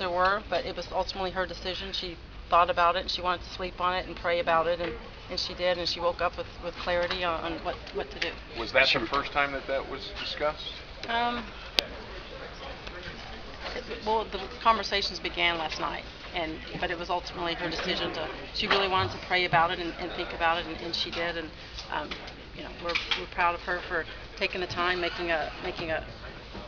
there were, but it was ultimately her decision. She thought about it, and she wanted to sleep on it and pray about it, and she did, and she woke up with clarity on what to do. Was that the first time that was discussed? Well, the conversations began last night, but it was ultimately her decision she really wanted to pray about it and think about it, and she did, and we're proud of her for taking the time, making a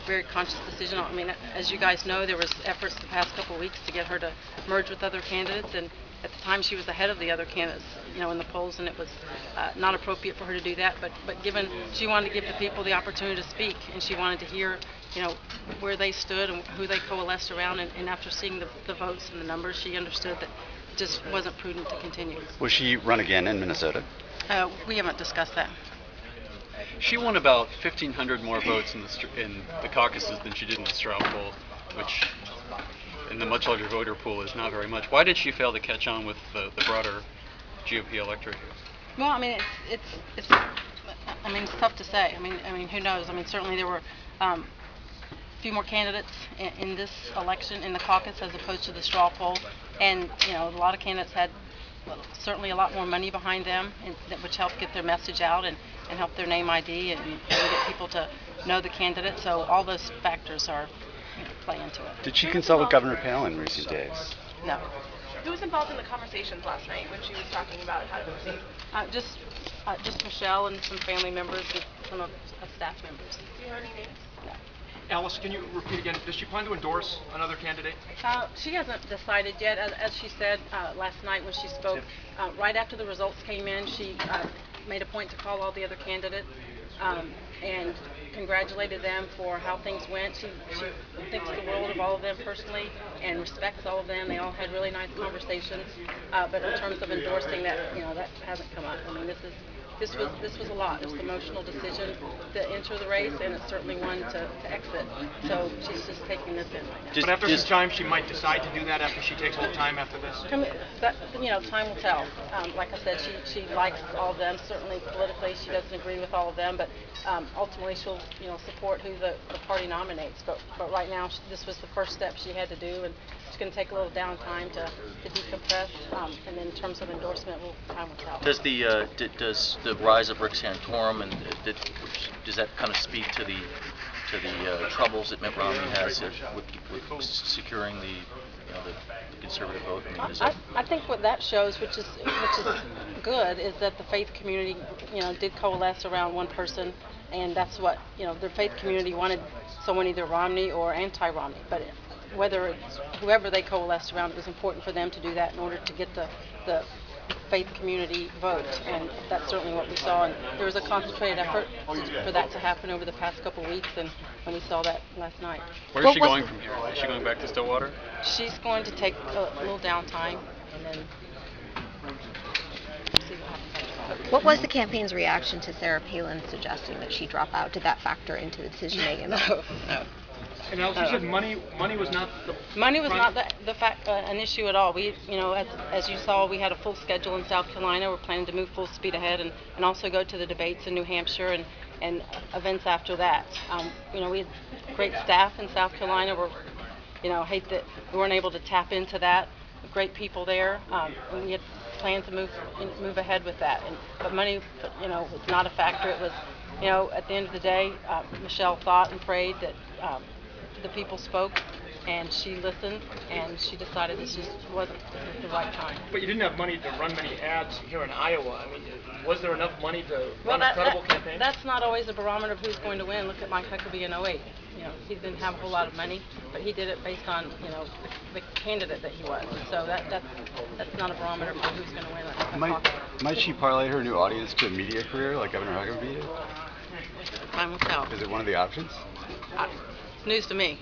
very conscious decision. I mean, as you guys know, there was efforts the past couple of weeks to get her to merge with other candidates, and at the time she was ahead of the other candidates, in the polls, and it was not appropriate for her to do that. But given she wanted to give the people the opportunity to speak, and she wanted to hear, where they stood and who they coalesced around, and after seeing the votes and the numbers, she understood that it just wasn't prudent to continue. Will she run again in Minnesota? We haven't discussed that. She won about 1,500 more votes in the caucuses than she did in the Straw poll, which in the much larger voter pool is not very much. Why did she fail to catch on with the broader GOP electorate? Well, I mean, it's tough to say. I mean, who knows? I mean, certainly there were a few more candidates in this election in the caucus as opposed to the straw poll, and a lot of candidates had certainly a lot more money behind them, which helped get their message out and help their name ID and get people to know the candidate. So all those factors are play into it. Did she consult with Governor Pell in recent days? No. Who was involved in the conversations last night when she was talking about how to proceed? Just Michelle and some family members and some of staff members. Do you know any names? No. Alice, can you repeat again? Does she plan to endorse another candidate? She hasn't decided yet. As she said last night when she spoke, right after the results came in, she made a point to call all the other candidates and congratulated them for how things went. She thinks the world of all of them personally and respects all of them. They all had really nice conversations. But in terms of endorsing that, that hasn't come up. I mean, this was a lot. It was an emotional decision to enter the race, and it's certainly one to exit. So she's just taking this in right now. But after some time, she might decide to do that after she takes a little time after this? Time will tell. Like I said, she likes all of them. Certainly politically, she doesn't agree with all of them, but ultimately she'll support who the party nominates. But right now, this was the first step she had to do, and it's going to take a little downtime to decompress. And then in terms of endorsement, time will tell. Does the rise of Rick Santorum and does that kind of speak to the troubles that Mitt Romney has with securing the conservative vote? I mean, I think what that shows, which is good, is that the faith community, did coalesce around one person, and that's what the faith community wanted someone either Romney or anti-Romney, but whether it's whoever they coalesced around, it was important for them to do that in order to get the faith community vote, and that's certainly what we saw. And there was a concentrated effort for that to happen over the past couple of weeks, and we saw that last night. Where is she going from here? Is she going back to Stillwater? She's going to take a little downtime, and then see what happens. What was the campaign's reaction to Sarah Palin suggesting that she drop out? Did that factor into the decision making? No. And Alice, you said money was not the an issue at all. We, as you saw, we had a full schedule in South Carolina. We're planning to move full speed ahead and also go to the debates in New Hampshire and events after that. We had great staff in South Carolina. Hate that we weren't able to tap into that. Great people there. And we had planned to move ahead with that. But money, was not a factor. It was, at the end of the day, Michelle thought and prayed that the people spoke, and she listened, and she decided this just wasn't the right time. But you didn't have money to run many ads here in Iowa. I mean, was there enough money to run a credible campaign? That's not always a barometer of who's going to win. Look at Mike Huckabee in 08. He didn't have a whole lot of money, but he did it based on, the candidate that he was. So that's not a barometer for who's going to win. Might she parlay her new audience to a media career like Governor Huckabee did? Time will tell. Is it one of the options? News to me.